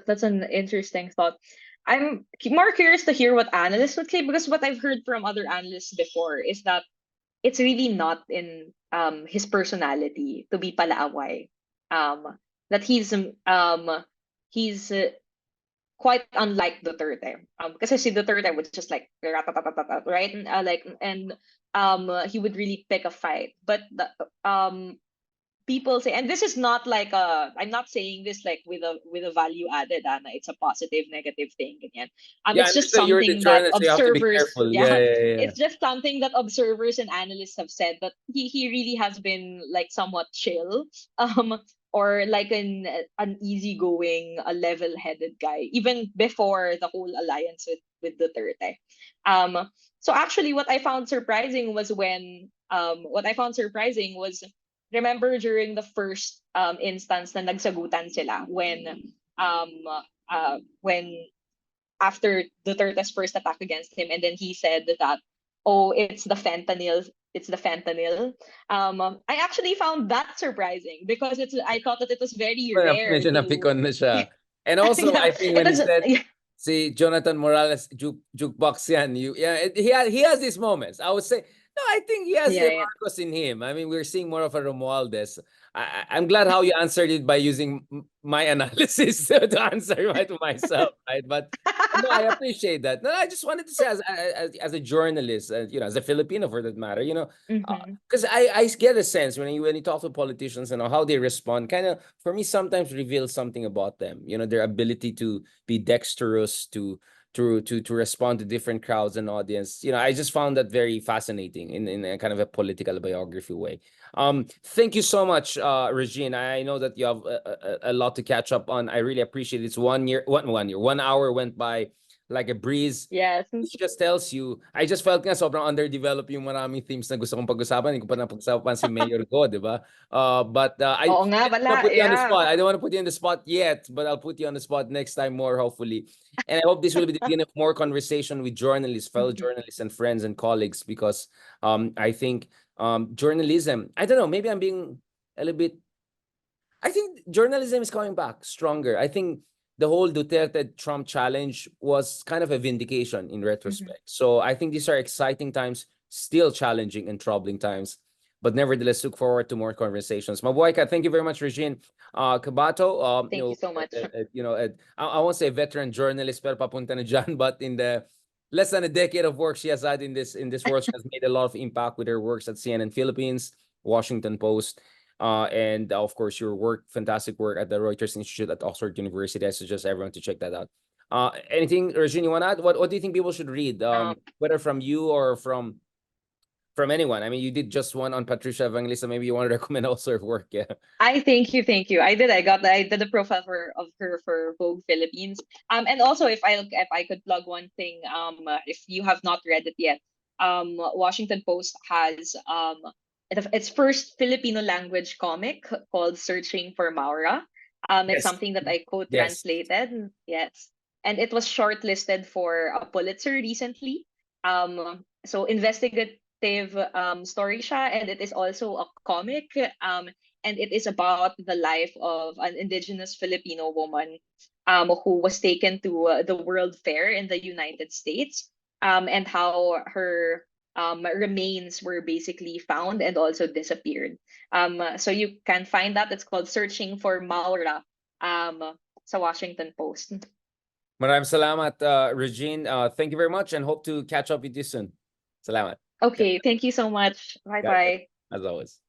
that's an interesting thought. I'm more curious to hear what analysts would say, because what I've heard from other analysts before is that it's really not in his personality to be palaaway. Um, that he's quite unlike Duterte. Because I see Duterte would just like ratatatatata, right, and he would really pick a fight. But people say, and this is not like a, I'm not saying this like with a value added, Anna. It's a positive, negative thing again. Yeah, I It's just understand you're the something that journalist, so you have to be observers, careful. Yeah, yeah, yeah, yeah. Yeah. it's just something that observers and analysts have said, that he really has been like somewhat chill, um, or like an easygoing, a level-headed guy, even before the whole alliance with Duterte. So actually, what I found surprising was, remember during the first instance na nagsagutan sila um when after Duterte's first attack against him, and then he said that, oh, it's the fentanyl. I actually found that surprising, because I thought that it was very rare Medyo to napikon na siya. And also, yeah, I think it when he was said, si Jonathan Morales, jukebox yan. He has these moments. I would say, no, I think he has a yeah, Marcos in him. I mean, we're seeing more of a Romualdez. I'm glad how you answered it by using my analysis to answer it to myself, right? But no, I appreciate that. No, I just wanted to say, as a journalist, as a Filipino for that matter, mm-hmm, because I get a sense when you talk to politicians and how they respond, kind of for me sometimes reveals something about them. Their ability to be dexterous, to respond to different crowds and audience. I just found that very fascinating in a kind of a political biography way. Thank you so much, Regine. I know that you have a lot to catch up on. I really appreciate it. It's 1 year, 1 year, 1 hour went by like a breeze. yes. Which just tells you, I just felt nga sobrang underdeveloped yung maraming themes na gusto kong pag-usapan. Hindi ko pa napag-usapan si Mayor Go, di ba? But Oo nga I don't pala, want to put you on the yeah. spot. I don't want to put you on the spot yet, but I'll put you on the spot next time more, hopefully. And I hope this will be the beginning of more conversation with journalists, fellow Mhm, journalists and friends and colleagues, because I think journalism, I don't know, maybe I'm being a little bit I think journalism is coming back stronger. I think the whole Duterte Trump challenge was kind of a vindication in mhm. retrospect. So I think these are exciting times, still challenging and troubling times, but nevertheless, look forward to more conversations. Mabuhay thank you very much, Regine. Cabato, Thank you so much. I won't say veteran journalist, pero papunta na dyan, but in the less than a decade of work she has had in this world, she has made a lot of impact with her works at CNN Philippines, Washington Post, and of course, your work, fantastic work at the Reuters Institute at Oxford University. I suggest everyone to check that out. Anything, Regine, you want to add? What do you think people should read? Um, Whether from you or from anyone. I mean, you did just one on Patricia Evangelista. Maybe you want to recommend also her work. Yeah. I thank you. I did a profile of her for Vogue Philippines. And also, if I could plug one thing, if you have not read it yet, Washington Post has its first Filipino language comic called Searching for Maura. It's Yes. something that I Yes. co-translated. Yes, and it was shortlisted for a Pulitzer recently. So investigative story siya, and it is also a comic. and it is about the life of an indigenous Filipino woman who was taken to the World Fair in the United States, and how her remains were basically found and also disappeared. So you can find that. It's called Searching for Maura sa Washington Post. Maraming salamat, Regine. Thank you very much and hope to catch up with you soon. Salamat. Okay, thank you so much. Bye God bless. bye. As always.